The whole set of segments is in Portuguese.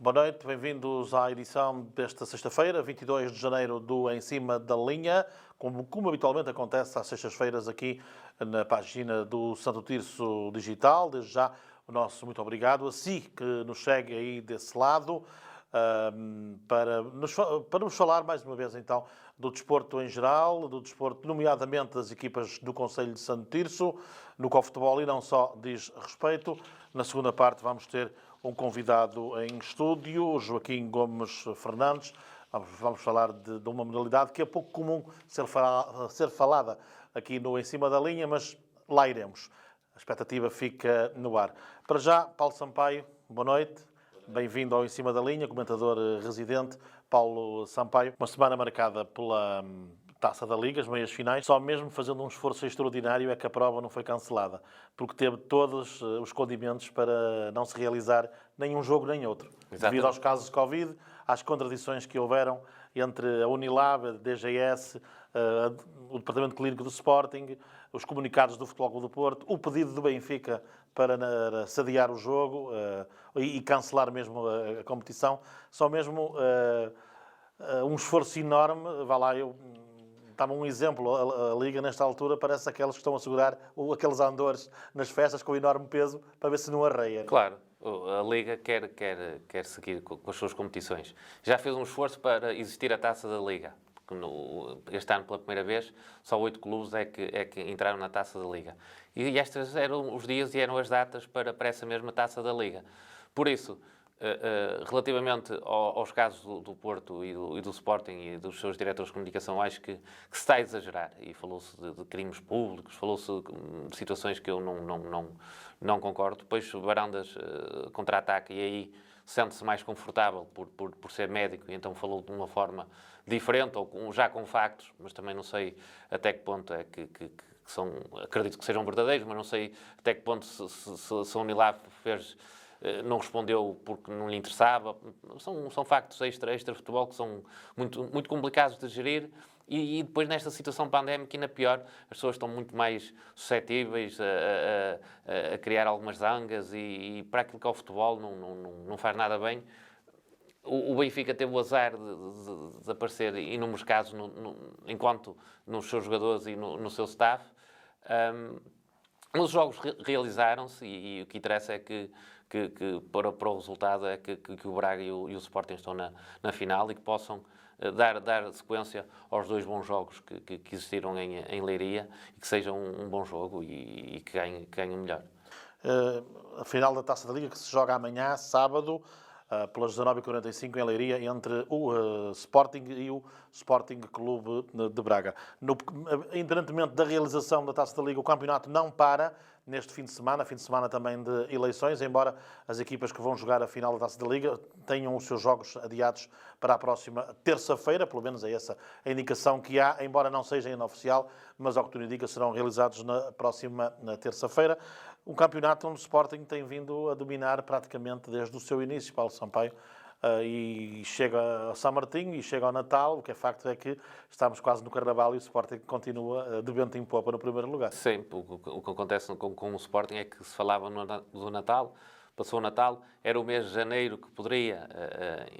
Boa noite, bem-vindos à edição desta sexta-feira, 22 de janeiro do Em Cima da Linha, como habitualmente acontece às sextas-feiras aqui na página do Santo Tirso Digital. Desde já o nosso muito obrigado a si que nos segue aí desse lado, para nos falar mais uma vez então do desporto em geral, do desporto, nomeadamente das equipas do Concelho de Santo Tirso, no qual o futebol e não só diz respeito. Na segunda parte vamos ter um convidado em estúdio, Joaquim Gomes Fernandes. Vamos falar de uma modalidade que é pouco comum ser falada aqui no Em Cima da Linha, mas lá iremos. A expectativa fica no ar. Para já, Paulo Sampaio, boa noite. Bem-vindo ao Em Cima da Linha, comentador residente, Paulo Sampaio. Uma semana marcada pela Taça da Liga, as meias finais. Só mesmo fazendo um esforço extraordinário é que a prova não foi cancelada, porque teve todos os condimentos para não se realizar nenhum jogo nem outro. Exatamente. Devido aos casos de Covid, às contradições que houveram entre a Unilab, a DGS, o Departamento Clínico do Sporting, os comunicados do Futebol Clube do Porto, o pedido do Benfica para se adiar o jogo e cancelar mesmo a competição. Só mesmo um esforço enorme. Vá lá, estava um exemplo, a Liga nesta altura parece aqueles que estão a segurar aqueles andores nas festas com enorme peso para ver se não arreia. Claro, a Liga quer seguir com as suas competições. Já fez um esforço para existir a Taça da Liga. Este ano, pela primeira vez, só 8 clubes é que entraram na Taça da Liga. E estes eram os dias e eram as datas para essa mesma Taça da Liga. Por isso, relativamente aos casos do Porto e do Sporting e dos seus diretores de comunicação, acho que se está a exagerar. E falou-se de crimes públicos, falou-se de situações que eu não concordo. Depois o Barandas contra-ataca e aí sente-se mais confortável por ser médico e então falou de uma forma diferente ou já com factos, mas também não sei até que ponto é que são, acredito que sejam verdadeiros, mas não sei até que ponto se a Unilab não respondeu porque não lhe interessava. São factos extra-futebol que são muito complicados de gerir e depois nesta situação pandémica ainda pior, as pessoas estão muito mais suscetíveis a criar algumas zangas e para aquilo que é o futebol não faz nada bem. O Benfica teve o azar de aparecer em inúmeros casos enquanto nos seus jogadores e no seu staff. Os jogos realizaram-se e o que interessa é que para o resultado é que o Braga e o Sporting estão na final e que possam dar sequência aos 2 bons jogos que existiram em Leiria e que seja um bom jogo e que ganhe o melhor. A final da Taça da Liga que se joga amanhã, sábado, pelas 19h45 em Leiria, entre o Sporting e o Sporting Clube de Braga. Independentemente da realização da Taça da Liga, o campeonato não para neste fim de semana também de eleições, embora as equipas que vão jogar a final da Taça da Liga tenham os seus jogos adiados para a próxima terça-feira, pelo menos é essa a indicação que há, embora não seja ainda oficial, mas ao que tudo indica serão realizados na próxima terça-feira. Um campeonato onde o Sporting tem vindo a dominar praticamente desde o seu início, Paulo Sampaio, e chega a São Martinho e chega ao Natal. O que é facto é que estamos quase no Carnaval e o Sporting continua de vento em popa no primeiro lugar. Sim, o que acontece com o Sporting é que se falava do Natal, passou o Natal, era o mês de janeiro que poderia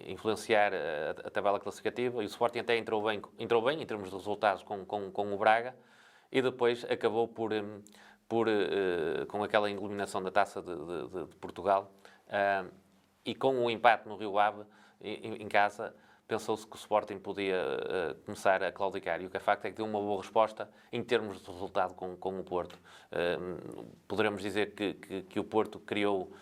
influenciar a tabela classificativa e o Sporting até entrou bem em termos de resultados com o Braga e depois acabou com aquela eliminação da Taça de Portugal e com o empate no Rio Ave em casa, pensou-se que o Sporting podia começar a claudicar. E o que é facto é que deu uma boa resposta em termos de resultado com o Porto. Poderemos dizer que o Porto criou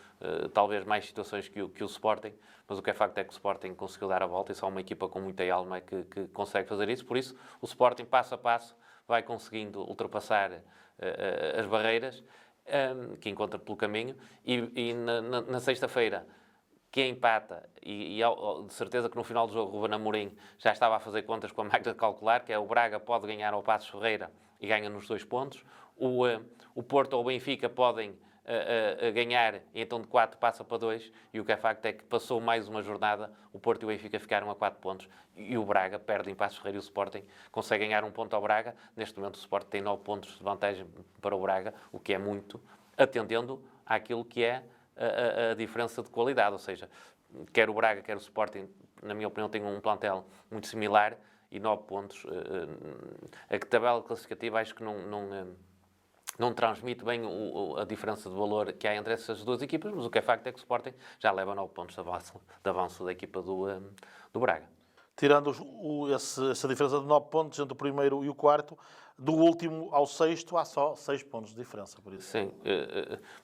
talvez mais situações que o Sporting, mas o que é facto é que o Sporting conseguiu dar a volta e só uma equipa com muita alma é que consegue fazer isso. Por isso, o Sporting, passo a passo, vai conseguindo ultrapassar as barreiras que encontra pelo caminho e na sexta-feira que empata e de certeza que no final do jogo o Ruben Amorim já estava a fazer contas com a máquina de calcular, que é o Braga pode ganhar ao Paços Ferreira e ganha nos 2 pontos, o Porto ou o Benfica podem ganhar e então de 4 passa para 2 e o que é facto é que passou mais uma jornada, o Porto e o Benfica ficaram a 4 pontos e o Braga perde em Paços Ferreira e o Sporting consegue ganhar 1 ponto ao Braga. Neste momento o Sporting tem 9 pontos de vantagem para o Braga, o que é muito, atendendo àquilo que é a diferença de qualidade, ou seja, quer o Braga, quer o Sporting, na minha opinião, têm um plantel muito similar e 9 pontos. A tabela classificativa acho que não transmite bem a diferença de valor que há entre essas duas equipas, mas o que é facto é que o Sporting já leva 9 pontos de avanço da equipa do Braga. Tirando essa diferença de 9 pontos entre o primeiro e o quarto, do último ao sexto há só 6 pontos de diferença, por isso. Sim,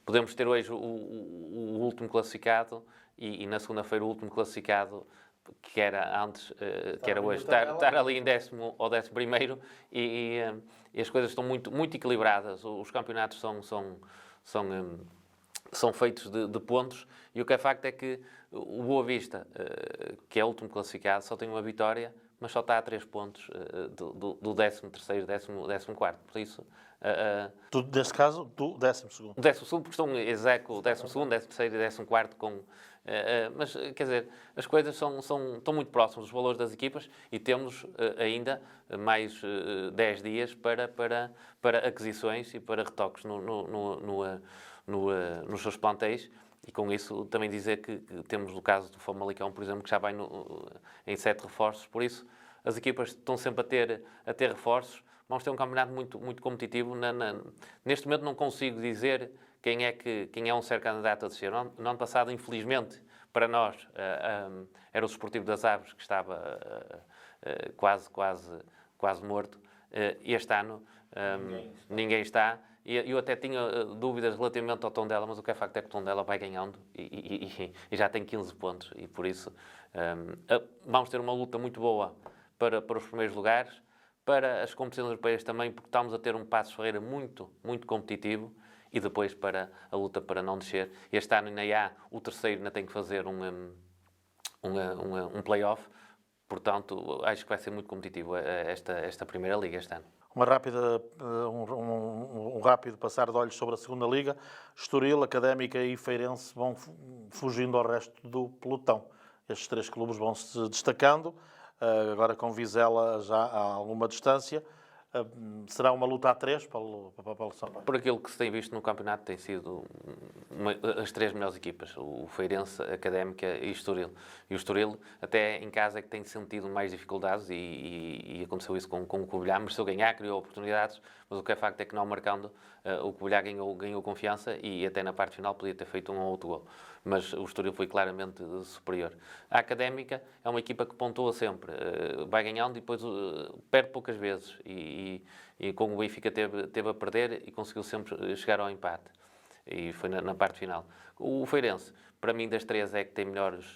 podemos ter hoje o último classificado e na segunda-feira o último classificado, que era antes, que era hoje, estar ali em 10º ou 11º e as coisas estão muito equilibradas. Os campeonatos são feitos de pontos e o que é facto é que o Boa Vista, que é o último classificado, só tem uma vitória, mas só está a 3 pontos do 13º, 14º. Por isso... Neste caso, do 12º. O 12º, porque estão execo o 12º, 13º e 14º com... mas, quer dizer, as coisas estão muito próximas, os valores das equipas, e temos ainda mais 10 dias para aquisições e para retoques nos seus plantéis. E com isso também dizer que temos o caso do Famalicão, por exemplo, que já vai em 7 reforços. Por isso, as equipas estão sempre a ter reforços. Vamos ter um campeonato muito competitivo. Neste momento não consigo dizer quem é um certo candidato a descer. No ano passado, infelizmente, para nós, era o Desportivo das Aves, que estava quase morto. Este ano ninguém está. E eu até tinha dúvidas relativamente ao Tondela, mas o que é facto é que o Tondela vai ganhando e já tem 15 pontos. E por isso vamos ter uma luta muito boa para os primeiros lugares, para as competições europeias também, porque estamos a ter um Passos Ferreira muito competitivo e depois para a luta para não descer. Este ano ainda há o terceiro, ainda tem que fazer um play-off. Portanto, acho que vai ser muito competitivo esta Primeira Liga este ano. Um rápido passar de olhos sobre a segunda Liga. Estoril, Académica e Feirense vão fugindo ao resto do pelotão. Estes 3 clubes vão se destacando, agora com Vizela já a alguma distância. Será uma luta a 3 para o São Paulo? Por aquilo que se tem visto no campeonato, tem sido as 3 melhores equipas, o Feirense, a Académica e o Estoril. E o Estoril, até em casa, é que tem sentido mais dificuldades e aconteceu isso com o Covilhã. Mereceu ganhar, criou oportunidades, mas o que é facto é que não marcando, o Covilhã ganhou confiança e até na parte final podia ter feito um ou outro gol. Mas o Estoril foi claramente superior. A Académica é uma equipa que pontua sempre, vai ganhando e depois perde poucas vezes. E com o Benfica teve a perder e conseguiu sempre chegar ao empate. E foi na parte final. O Feirense, para mim, das 3 é que tem melhores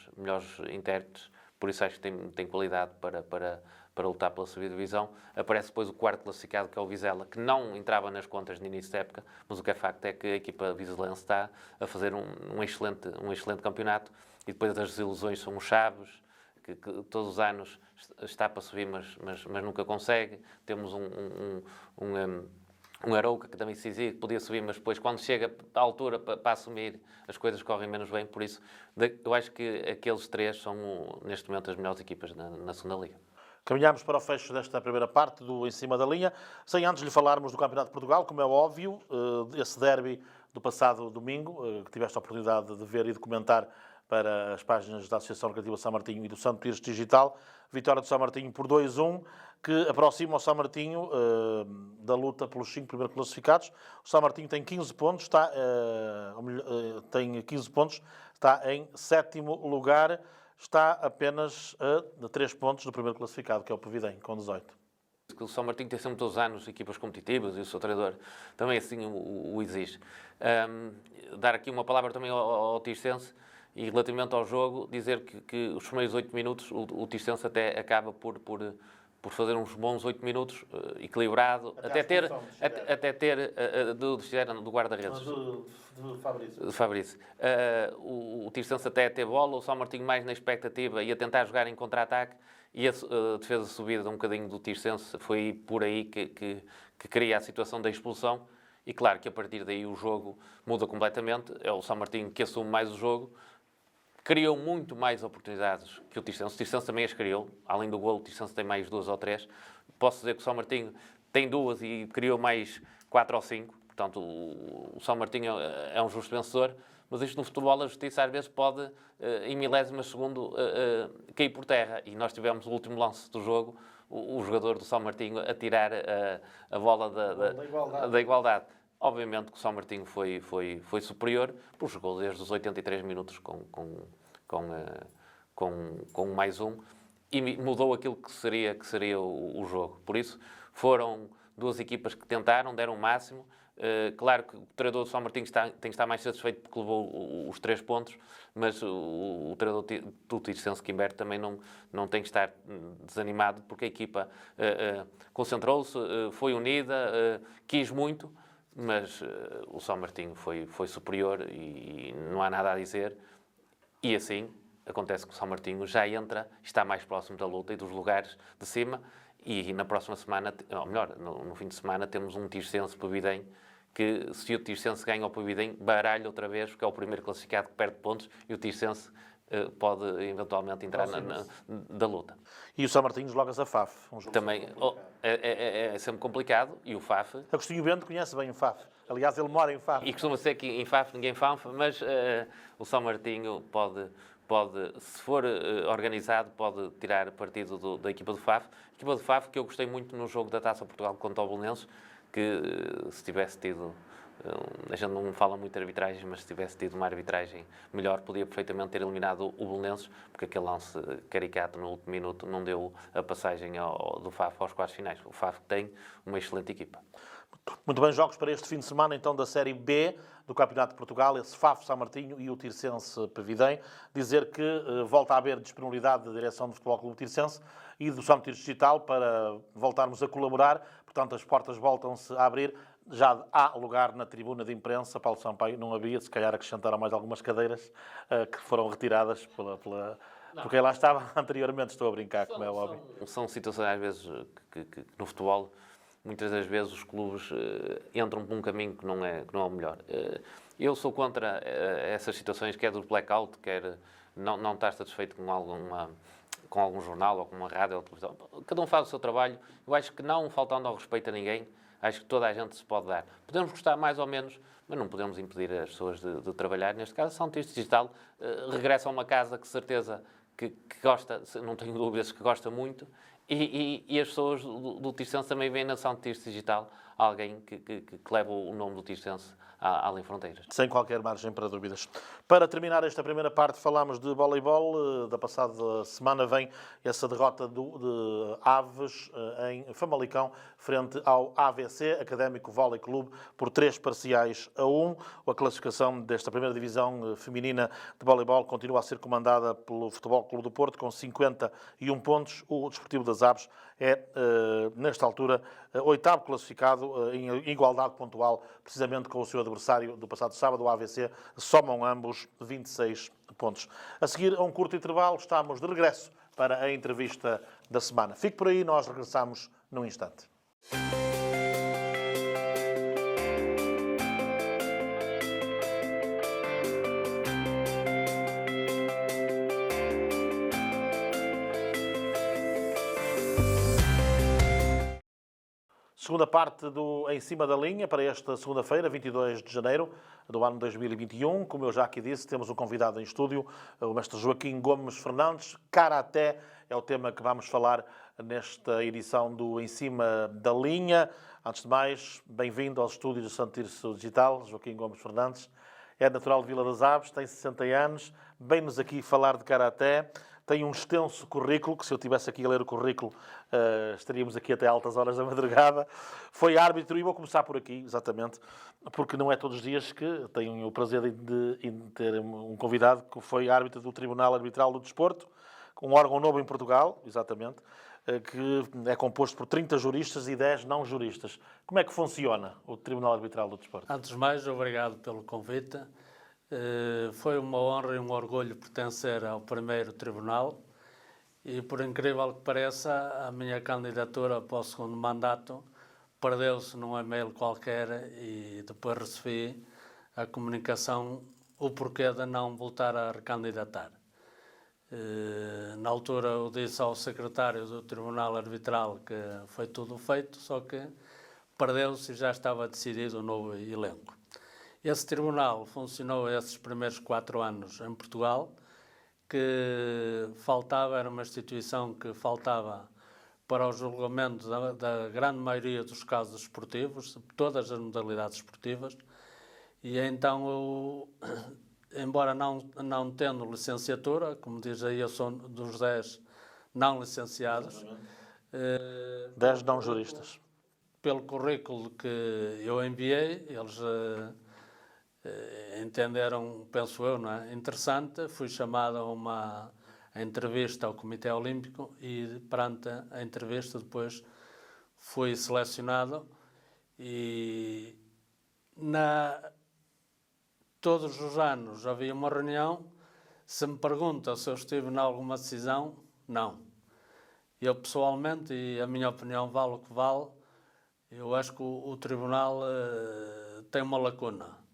intérpretes, por isso acho que tem qualidade para lutar pela subida divisão. Aparece depois o 4º classificado, que é o Vizela, que não entrava nas contas no início da época, mas o que é facto é que a equipa vizelense está a fazer um excelente campeonato. E depois as desilusões são os Chaves, que todos os anos está para subir, mas nunca consegue. Temos um Arouca que também se dizia que podia subir, mas depois, quando chega à altura para assumir, as coisas correm menos bem. Por isso, eu acho que aqueles 3 são, neste momento, as melhores equipas na segunda Liga. Caminhamos para o fecho desta primeira parte do Em Cima da Linha, sem antes lhe falarmos do Campeonato de Portugal, como é óbvio, esse derby do passado domingo, que tiveste a oportunidade de ver e de comentar para as páginas da Associação Recreativa São Martinho e do Santo Tirso Digital. Vitória do São Martinho por 2-1, que aproxima o São Martinho da luta pelos 5 primeiros classificados. O São Martinho tem 15 pontos, está em 7º lugar, está apenas a 3 pontos do primeiro classificado, que é o Povidem, com 18. O São Martinho tem sempre todos os anos equipas competitivas e o seu treinador também assim o exige. Dar aqui uma palavra também ao Tirsense e relativamente ao jogo, dizer que os primeiros 8 minutos o Tirsense até acaba por fazer uns bons 8 minutos, equilibrado, até ter do guarda-redes. Do Fabrício. O Tirsense até ter bola, o São Martinho mais na expectativa e a tentar jogar em contra-ataque, e a defesa subida um bocadinho do Tirsense foi por aí que cria a situação da expulsão. E claro que a partir daí o jogo muda completamente, é o São Martinho que assume mais o jogo, criou muito mais oportunidades que o Tirsense. O Tirsense também as criou. Além do golo, o Tirsense tem mais 2 ou 3. Posso dizer que o São Martinho tem 2 e criou mais 4 ou 5. Portanto, o São Martinho é um justo vencedor. mas isto no futebol, a justiça às vezes pode, em milésimas de segundo, cair por terra. E nós tivemos o último lance do jogo, o jogador do São Martinho a tirar a bola da igualdade. Obviamente que o São Martinho foi superior, porque jogou desde os 83 minutos com mais um e mudou aquilo que seria o jogo. Por isso, foram duas equipas que tentaram, deram o máximo. Claro que o treinador do São Martinho tem que estar mais satisfeito porque levou os 3 pontos, mas o treinador do Tirsense Quimber também não tem que estar desanimado porque a equipa concentrou-se, foi unida, quis muito, mas o São Martinho foi superior e não há nada a dizer. E assim, acontece que o São Martinho já está mais próximo da luta e dos lugares de cima. E na próxima semana, ou melhor, no fim de semana, temos um Tirsense-Pavidem que, se o Tirsense ganha ao Pavidem, baralha outra vez, porque é o primeiro classificado que perde pontos e o Tirsense pode eventualmente entrar da luta. E o São Martinho desloca-se a FAF. Um jogo também é sempre complicado. E o FAF... Agostinho Bento conhece bem o FAF. Aliás, ele mora em FAF. E costuma ser que em FAF ninguém fanfa, mas o São Martinho pode, se for organizado, pode tirar partido da equipa do FAF. A equipa do FAF, que eu gostei muito no jogo da Taça Portugal contra o Belenenses, que se tivesse tido... A gente não fala muito de arbitragem, mas se tivesse tido uma arbitragem melhor, podia perfeitamente ter eliminado o Belenenses, porque aquele lance caricato no último minuto não deu a passagem do FAF aos quartos finais. O FAF tem uma excelente equipa. Muito bem, jogos para este fim de semana, então, da Série B do Campeonato de Portugal, esse FAF São Martinho e o Tirsense Pavidem. Dizer que volta a haver disponibilidade da direção do Futebol Clube Tirsense e do São Tirso Digital para voltarmos a colaborar. Portanto, as portas voltam-se a abrir. Já há lugar na tribuna de imprensa. Paulo Sampaio não havia, se calhar acrescentaram mais algumas cadeiras que foram retiradas porque lá estava anteriormente. Estou a brincar, como é óbvio. São situações, às vezes, que no futebol, muitas das vezes os clubes entram por um caminho que não é o melhor. Eu sou contra essas situações, quer do blackout, quer não estar satisfeito com algum jornal ou com uma rádio ou televisão. Cada um faz o seu trabalho. Eu acho que não faltando ao respeito a ninguém, acho que toda a gente se pode dar. Podemos gostar mais ou menos, mas não podemos impedir as pessoas de trabalhar. Neste caso, São Tirso Digital regressa a uma casa que certeza que gosta, não tenho dúvidas que gosta muito, e as pessoas do Tirsense também veem na São Tirso Digital alguém que leva o nome do Tirsense além fronteiras. Sem qualquer margem para dúvidas. Para terminar esta primeira parte, falámos de voleibol. Da passada semana vem essa derrota de Aves em Famalicão, frente ao AVC, Académico Vôlei Clube, por 3-1. A classificação desta primeira divisão feminina de voleibol continua a ser comandada pelo Futebol Clube do Porto, com 51 pontos. O Desportivo das Aves é, nesta altura, oitavo classificado em igualdade pontual, precisamente com o seu adversário do passado sábado, o AVC. Somam ambos 26 pontos. A seguir a um curto intervalo, estamos de regresso para a entrevista da semana. Fique por aí, nós regressamos num instante. Segunda parte do Em Cima da Linha para esta segunda-feira, 22 de janeiro do ano 2021. Como eu já aqui disse, temos um convidado em estúdio, o mestre Joaquim Gomes Fernandes. Karaté é o tema que vamos falar nesta edição do Em Cima da Linha. Antes de mais, bem-vindo aos estúdios do São Tirso Digital, Joaquim Gomes Fernandes. É natural de Vila das Aves, tem 60 anos, vem-nos aqui falar de Karaté. Tem um extenso currículo, que se eu estivesse aqui a ler o currículo, estaríamos aqui até altas horas da madrugada. Foi árbitro, e vou começar por aqui, exatamente, porque não é todos os dias que tenho o prazer de ter um convidado que foi árbitro do Tribunal Arbitral do Desporto, um órgão novo em Portugal, exatamente, que é composto por 30 juristas e 10 não juristas. Como é que funciona o Tribunal Arbitral do Desporto? Antes de mais, obrigado pelo convite. Foi uma honra e um orgulho pertencer ao primeiro tribunal e, por incrível que pareça, a minha candidatura para o segundo mandato perdeu-se num e-mail qualquer e depois recebi a comunicação, o porquê de não voltar a recandidatar. Na altura eu disse ao secretário do Tribunal Arbitral que foi tudo feito, só que perdeu-se e já estava decidido o novo elenco. Esse tribunal funcionou esses primeiros 4 anos em Portugal, que faltava, era uma instituição que faltava para o julgamento da grande maioria dos casos esportivos, todas as modalidades esportivas, e então eu, embora não tendo licenciatura, como diz aí, eu sou dos 10 não licenciados. 10 não juristas. Pelo currículo que eu enviei, eles entenderam, penso eu, não é? Interessante. Fui chamado a uma entrevista ao Comitê Olímpico e, perante a entrevista, depois fui selecionado e todos os anos havia uma reunião. Se me perguntam se eu estive em alguma decisão, não. Eu, pessoalmente, e a minha opinião vale o que vale, eu acho que o Tribunal tem uma lacuna.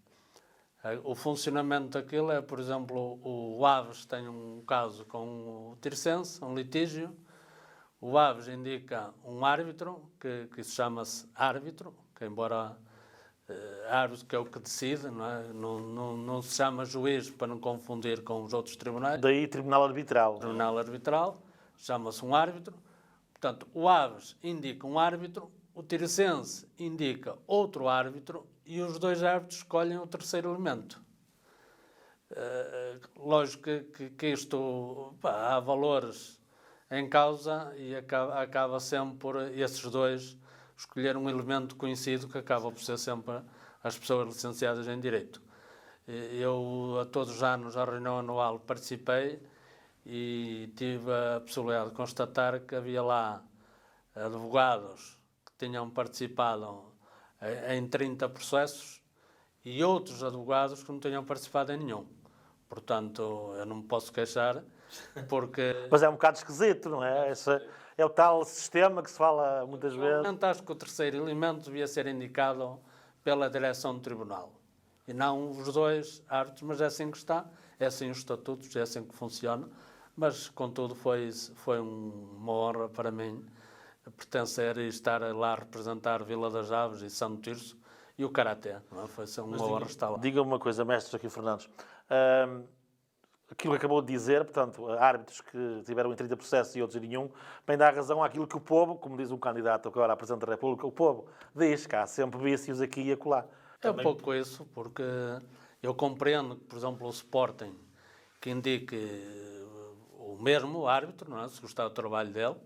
O funcionamento daquilo é, por exemplo, o Aves tem um caso com o Tirsense, um litígio. O Aves indica um árbitro, que se chama-se árbitro, que embora árbitro que é o que decide, não é? Não se chama juiz para não confundir com os outros tribunais. Daí Tribunal Arbitral. Tribunal Arbitral, chama-se um árbitro. Portanto, o Aves indica um árbitro, o Tirsense indica outro árbitro e os dois árbitros escolhem o terceiro elemento. Lógico que isto, há valores em causa e acaba sempre por esses dois escolher um elemento conhecido que acaba por ser sempre as pessoas licenciadas em Direito. Eu, a todos os anos, à reunião anual, participei e tive a possibilidade de constatar que havia lá advogados que tinham participado em 30 processos e outros advogados que não tinham participado em nenhum. Portanto, eu não me posso queixar, porque... Mas é um bocado esquisito, não é? Esse é o tal sistema que se fala muitas vezes. Acho que o terceiro elemento devia ser indicado pela direção do tribunal e não os dois árbitros, mas é assim que está, é assim os estatutos, é assim que funciona. Mas, contudo, foi uma honra para mim pertencer e estar lá a representar Vila das Aves e Santo Tirso e o Karaté. Não é? Foi uma honra estar lá. Diga-me uma coisa, mestre Joaquim Fernandes. Aquilo que acabou de dizer, portanto, árbitros que tiveram em 30 processos e outros em nenhum, bem dá razão àquilo que o povo, como diz um candidato que agora à Presidente da República, o povo diz que há sempre vícios aqui e acolá. É um pouco isso, porque eu compreendo que, por exemplo, o Sporting, que indique o mesmo árbitro, não é? Se gostar do trabalho dele,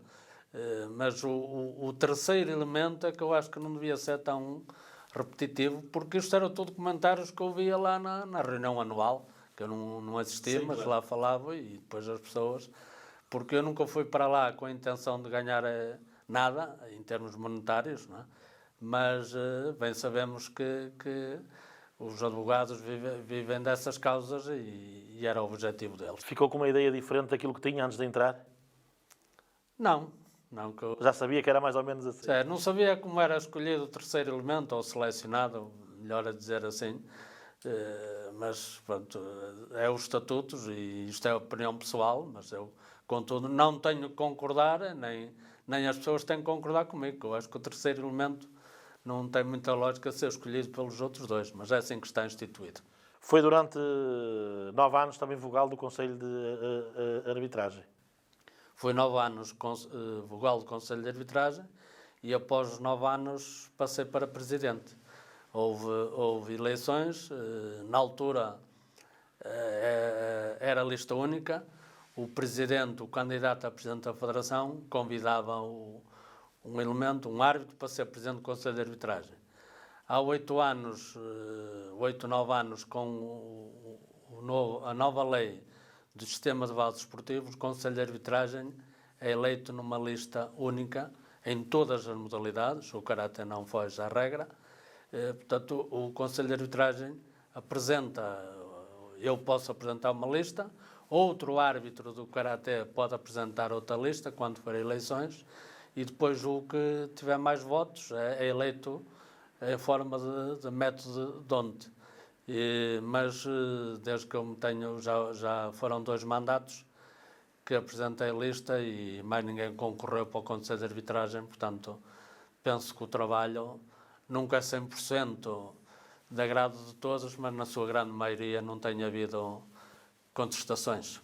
mas o terceiro elemento é que eu acho que não devia ser tão repetitivo, porque isto era tudo comentários que eu via lá na reunião anual, que eu não assisti, sim, mas claro, lá falava e depois as pessoas, porque eu nunca fui para lá com a intenção de ganhar nada em termos monetários, não é? Mas bem sabemos que os advogados vivem dessas causas e era o objetivo deles. Ficou com uma ideia diferente daquilo que tinha antes de entrar? Não. Que eu... Já sabia que era mais ou menos assim? Não sabia como era escolhido o terceiro elemento, ou selecionado, melhor a dizer assim, mas pronto, é os estatutos e isto é a opinião pessoal, mas eu, contudo, não tenho que concordar, nem as pessoas têm que concordar comigo. Eu acho que o terceiro elemento não tem muita lógica ser escolhido pelos outros dois, mas é assim que está instituído. Foi durante 9 anos também vogal do Conselho de Arbitragem. Fui 9 anos vogal do Conselho de Arbitragem e após os 9 anos passei para presidente. Houve eleições, na altura era lista única, o presidente, o candidato a presidente da Federação, convidava um elemento, um árbitro, para ser presidente do Conselho de Arbitragem. Há 8 anos, 8, 9 anos, com a nova lei do sistema de vasos esportivos, o Conselho de Arbitragem é eleito numa lista única em todas as modalidades, o Karaté não foge à regra. Portanto, o Conselho de Arbitragem eu posso apresentar uma lista, outro árbitro do Karaté pode apresentar outra lista quando for eleições, e depois o que tiver mais votos é eleito em forma de método D'Hondt. Mas desde que eu me tenho, já foram 2 mandatos que apresentei a lista e mais ninguém concorreu para o Conselho de Arbitragem, portanto penso que o trabalho nunca é 100% de agrado de todos, mas na sua grande maioria não tem havido contestações.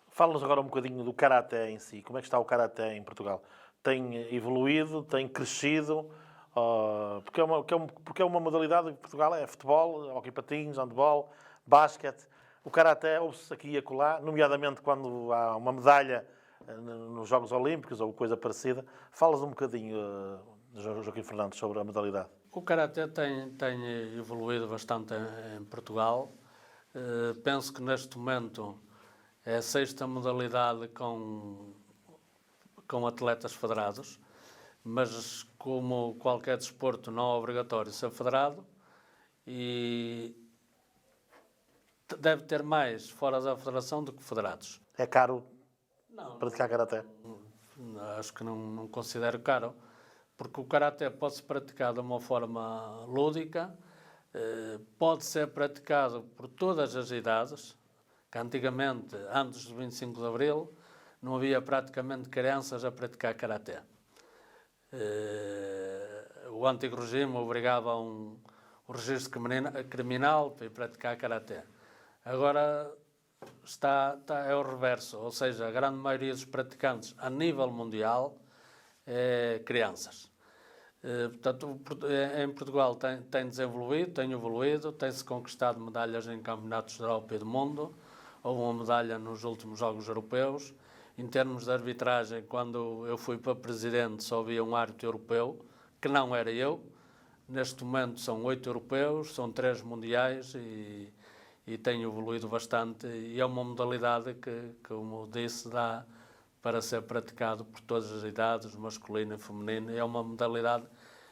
Fala-nos agora um bocadinho do karaté em si. Como é que está o karaté em Portugal? Tem evoluído, tem crescido? Porque é uma modalidade em Portugal, é futebol, hóquei patins, handball, basquete. O karaté ouve-se aqui e acolá, nomeadamente quando há uma medalha nos Jogos Olímpicos ou coisa parecida. Falas um bocadinho, Joaquim Fernandes, sobre a modalidade. O karaté tem evoluído bastante em Portugal. Penso que neste momento é a 6ª modalidade com atletas federados, mas como qualquer desporto não é obrigatório ser federado e deve ter mais fora da federação do que federados. É caro Não, praticar karaté? acho que não considero caro, porque o karaté pode-se praticar de uma forma lúdica, pode ser praticado por todas as idades, que antigamente, antes do 25 de Abril, não havia praticamente crianças a praticar karaté. O antigo regime obrigava o registro criminal para ir praticar karaté. Agora é o reverso, ou seja, a grande maioria dos praticantes a nível mundial é crianças. Portanto, em Portugal tem desenvolvido, tem evoluído, tem-se conquistado medalhas em campeonatos da Europa e do mundo. Houve uma medalha nos últimos Jogos Europeus. Em termos de arbitragem, quando eu fui para presidente, só havia um árbitro europeu, que não era eu. Neste momento são 8 europeus, são 3 mundiais e tem evoluído bastante. E é uma modalidade que, como disse, dá para ser praticado por todas as idades, masculino e feminino. É uma modalidade,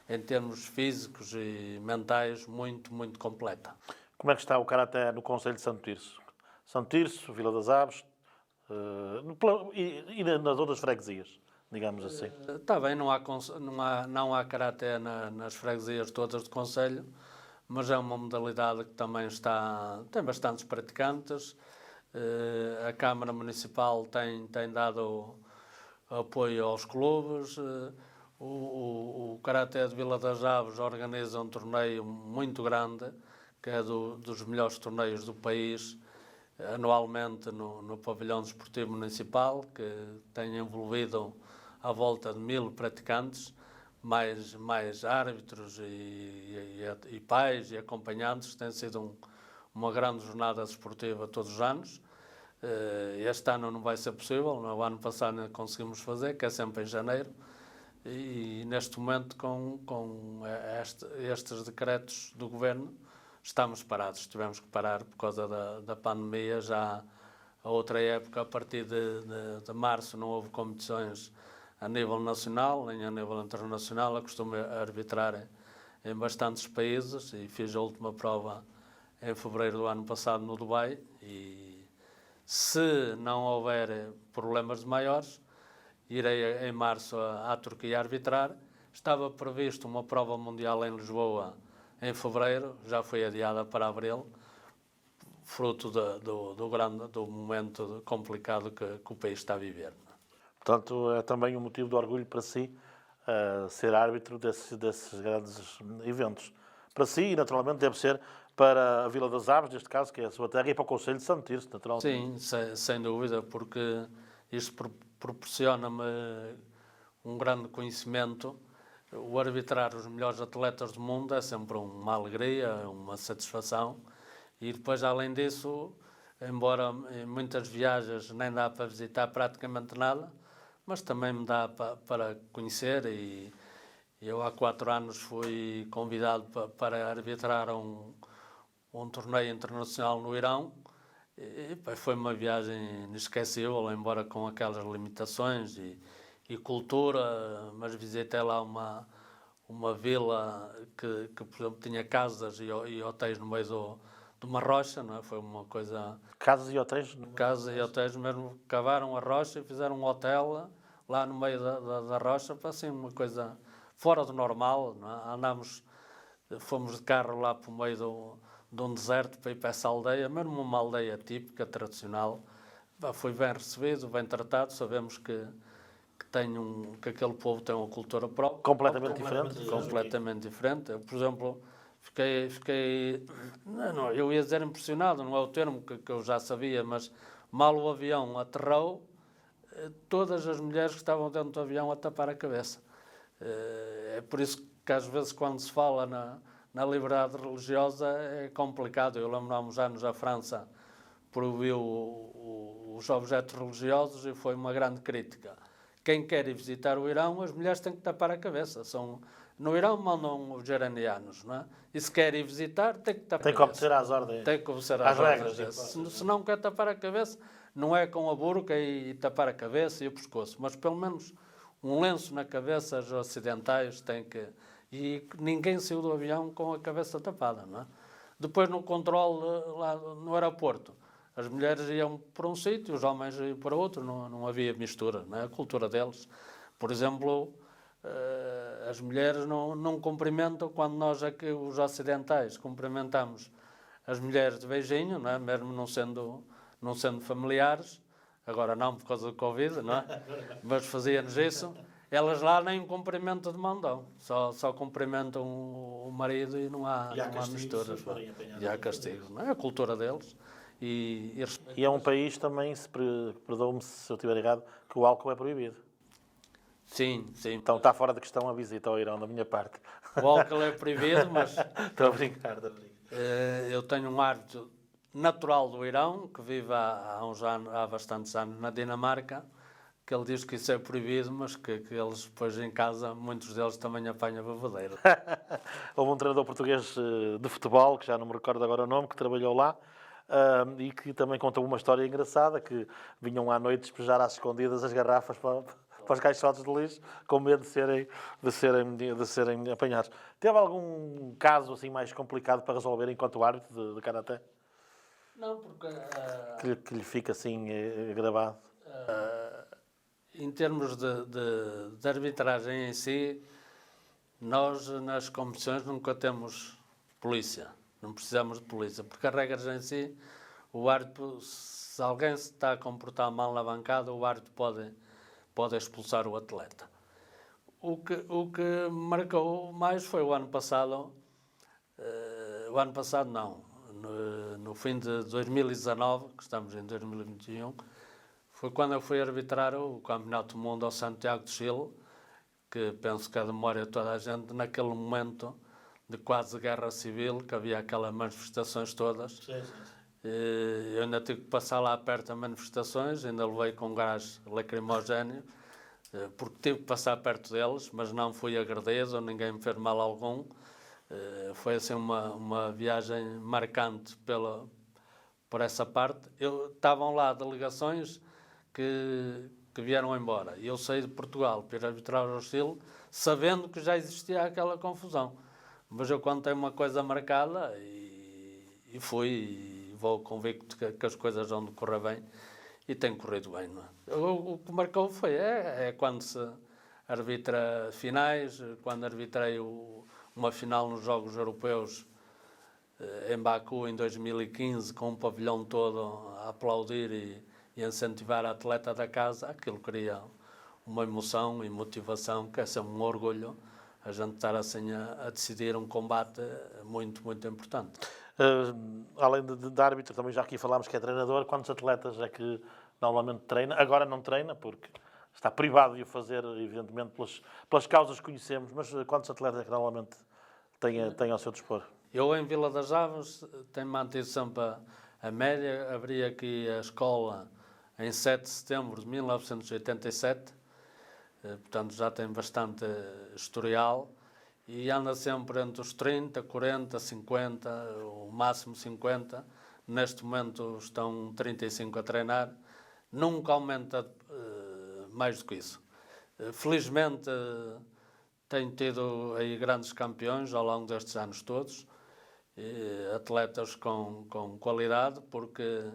em termos físicos e mentais, muito, muito completa. Como é que está o karaté no Conselho de Santo Tirso? Santo Tirso, Vila das Aves e nas outras freguesias, digamos assim. Está bem, não há karaté nas freguesias todas do Conselho, mas é uma modalidade que também tem bastantes praticantes. A Câmara Municipal tem dado apoio aos clubes. O Karaté de Vila das Aves organiza um torneio muito grande, que é dos melhores torneios do país, anualmente no Pavilhão Desportivo Municipal, que tem envolvido à volta de 1000 praticantes, mais árbitros e pais e acompanhantes. Tem sido uma grande jornada desportiva todos os anos. Este ano não vai ser possível, no ano passado conseguimos fazer, que é sempre em janeiro, e neste momento com estes decretos do Governo estamos parados, tivemos que parar por causa da pandemia. Já a outra época, a partir de março, não houve competições a nível nacional, nem a nível internacional. Eu costumo arbitrar em bastantes países e fiz a última prova em fevereiro do ano passado no Dubai, e se não houver problemas maiores, irei em março à Turquia arbitrar. Estava previsto uma prova mundial em Lisboa em fevereiro, já foi adiada para abril, fruto do momento complicado que o país está a viver. Portanto, é também um motivo de orgulho para si ser árbitro desses grandes eventos. Para si, e naturalmente deve ser para a Vila das Aves, neste caso, que é a sua terra, e para o Conselho de Santo Tirso, naturalmente. Sim, sem dúvida, porque isto proporciona-me um grande conhecimento. O arbitrar os melhores atletas do mundo é sempre uma alegria, uma satisfação. E depois, além disso, embora em muitas viagens nem dá para visitar praticamente nada, mas também me dá para conhecer. E eu há 4 anos fui convidado para arbitrar um torneio internacional no Irão. E foi uma viagem inesquecível, embora com aquelas limitações e cultura, mas visitei lá uma vila que, por exemplo, tinha casas e hotéis no meio de uma rocha, não é? Foi uma coisa... Casas e hotéis? Casas e hotéis mesmo, cavaram a rocha e fizeram um hotel lá no meio da rocha, para assim uma coisa fora do normal, não é? Fomos de carro lá para o meio de um deserto para ir para essa aldeia, mesmo uma aldeia típica, tradicional. Foi bem recebido, bem tratado. Sabemos que aquele povo tem uma cultura própria. Completamente diferente. Completamente diferente. Eu, por exemplo, Não, eu ia dizer impressionado, não é o termo que eu já sabia, mas mal o avião aterrou, todas as mulheres que estavam dentro do avião a tapar a cabeça. É por isso que às vezes quando se fala na liberdade religiosa é complicado. Eu lembro há uns anos a França proibiu os objetos religiosos e foi uma grande crítica. Quem quer ir visitar o Irão, as mulheres têm que tapar a cabeça. No Irão mandam os iranianos, não é? E se quer ir visitar, tem que tapar Tem a que cabeça. obedecer às ordens. Tem que obedecer às às regras. ordens. Se não quer tapar a cabeça, não é com a burca e tapar a cabeça e o pescoço, mas pelo menos um lenço na cabeça, os ocidentais têm que... E ninguém saiu do avião com a cabeça tapada, não é? Depois no controle lá no aeroporto, as mulheres iam para um sítio, os homens iam para outro, não havia mistura, não é? A cultura deles. Por exemplo, as mulheres não cumprimentam, quando nós aqui, os ocidentais, cumprimentamos as mulheres de beijinho, não é? Mesmo não sendo familiares, agora não por causa do Covid, não é? Mas fazia-nos isso. Elas lá nem um cumprimento de mão dão, só cumprimentam o marido e não há misturas. E há castigo, não é? A cultura deles. E é um país também, perdoe-me se eu estiver errado, que o álcool é proibido. Sim. Então está fora de questão a visita ao Irão da minha parte. O álcool é proibido, mas Estou a brincar. eu tenho um árbitro natural do Irão, que vive há bastantes anos na Dinamarca, que ele diz que isso é proibido, mas que eles depois em casa, muitos deles também apanham bebedeira. Houve um treinador português de futebol, que já não me recordo agora o nome, que trabalhou lá, e que também contou uma história engraçada, que vinham à noite despejar às escondidas as garrafas para os caixotes de lixo, com medo de serem apanhados. Teve algum caso assim mais complicado para resolver enquanto árbitro de karaté? Não, porque... Que lhe fica assim gravado? Em termos de arbitragem em si, nós nas competições nunca temos polícia, não precisamos de polícia, porque as regras em si, o árbitro, se alguém se está a comportar mal na bancada, o árbitro pode expulsar o atleta. O que marcou mais foi o ano passado não, no fim de 2019, que estamos em 2021, foi quando eu fui arbitrar o Campeonato do Mundo ao Santiago de Chile, que penso que a memória de toda a gente, naquele momento de quase guerra civil, que havia aquelas manifestações todas. Sim. Eu ainda tive que passar lá perto das manifestações, ainda levei com gás lacrimogéneo, porque tive que passar perto deles, mas não fui agredido, ninguém me fez mal algum. Foi assim uma viagem marcante por essa parte. Estavam lá delegações que vieram embora. E eu saí de Portugal para ir arbitrar ao Chile, sabendo que já existia aquela confusão. Mas eu, quando tenho uma coisa marcada, e fui, e vou convicto que as coisas vão decorrer bem, e tem corrido bem, não é? O que marcou foi quando se arbitra finais, quando arbitrei uma final nos Jogos Europeus em Baku em 2015, com um pavilhão todo a aplaudir e incentivar a atleta da casa. Aquilo cria uma emoção e motivação, que é sempre um orgulho a gente estar assim a decidir um combate muito, muito importante. Além de árbitro, também já aqui falámos que é treinador. Quantos atletas é que normalmente treina? Agora não treina, porque está privado de o fazer, evidentemente, pelas causas que conhecemos, mas quantos atletas é que normalmente tem ao seu dispor? Eu, em Vila das Aves, tenho mantido sempre a média. Abri aqui a escola em 7 de setembro de 1987, portanto já tem bastante historial, e anda sempre entre os 30, 40, 50, o máximo 50. Neste momento estão 35 a treinar, nunca aumenta mais do que isso. Felizmente tenho tido aí grandes campeões ao longo destes anos todos, atletas com qualidade, porque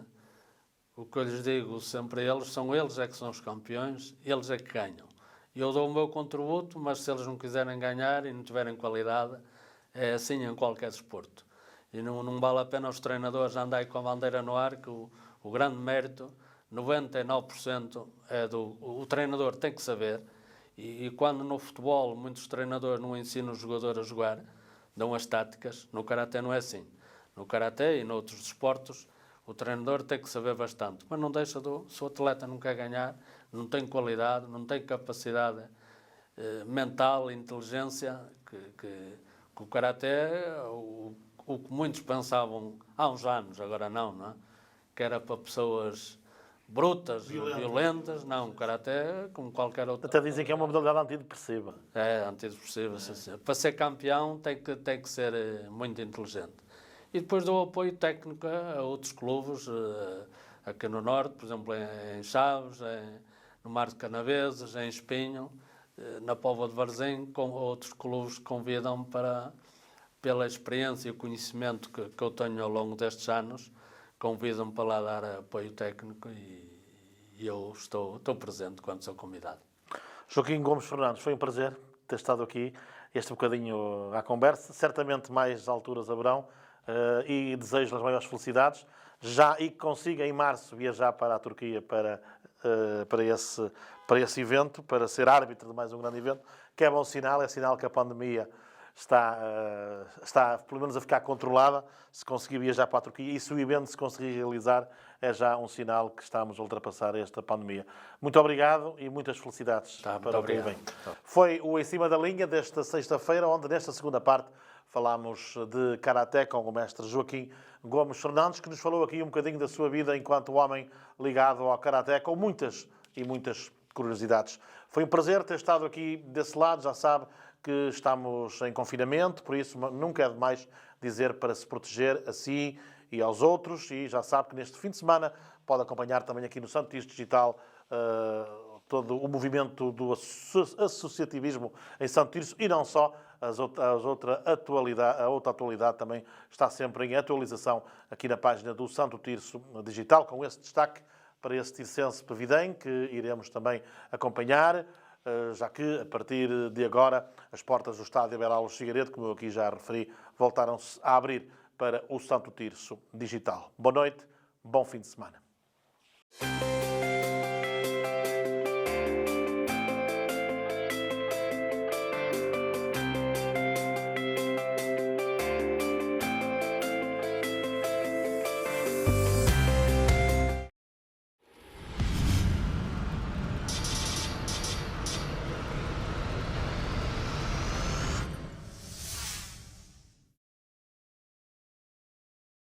o que eu lhes digo sempre a eles, são eles é que são os campeões, eles é que ganham. Eu dou o meu contributo, mas se eles não quiserem ganhar e não tiverem qualidade, é assim em qualquer desporto. E não vale a pena os treinadores andarem com a bandeira no ar, que o grande mérito, 99% é o treinador tem que saber. E quando no futebol muitos treinadores não ensinam o jogador a jogar, dão as táticas. No Karaté não é assim. No Karaté e noutros desportos, o treinador tem que saber bastante, mas não deixa se o atleta não quer ganhar, não tem qualidade, não tem capacidade mental, inteligência, que o Karaté, o que muitos pensavam há uns anos, agora não é? Que era para pessoas brutas, violentas. Não, o Karaté, como qualquer outra. Até dizem que é uma modalidade antidepressiva. É, antidepressiva. Para ser campeão tem que ser muito inteligente. E depois dou apoio técnico a outros clubes, aqui no Norte, por exemplo, em Chaves, no Mar de Canaveses, em Espinho, na Póvoa de Varzim, com outros clubes que convidam-me pela experiência e o conhecimento que eu tenho ao longo destes anos, convidam-me para lá dar apoio técnico e eu estou presente quando sou convidado. Joaquim Gomes Fernandes, foi um prazer ter estado aqui, este bocadinho à conversa. Certamente mais alturas haverão e desejo as maiores felicidades. E que consiga, em março, viajar para a Turquia para esse evento, para ser árbitro de mais um grande evento, que é bom sinal, é sinal que a pandemia está pelo menos a ficar controlada. Se conseguir viajar para a Turquia e se o evento se conseguir realizar, é já um sinal que estamos a ultrapassar esta pandemia. Muito obrigado e muitas felicidades para o que vem. Foi o Em Cima da Linha desta sexta-feira, onde nesta segunda parte falámos de Karaté com o mestre Joaquim Gomes Fernandes, que nos falou aqui um bocadinho da sua vida enquanto homem ligado ao Karaté, com muitas e muitas curiosidades. Foi um prazer ter estado aqui desse lado. Já sabe que estamos em confinamento, por isso nunca é demais dizer para se proteger a si e aos outros. E já sabe que neste fim de semana pode acompanhar também aqui no Santo Tirso Digital todo o movimento do associativismo em Santo Tirso e não só. A outra atualidade também está sempre em atualização aqui na página do Santo Tirso Digital, com esse destaque para esse tircense Pevidém, que iremos também acompanhar, já que, a partir de agora, as portas do Estádio Abel Alves Figueiredo, como eu aqui já referi, voltaram-se a abrir para o Santo Tirso Digital. Boa noite, bom fim de semana.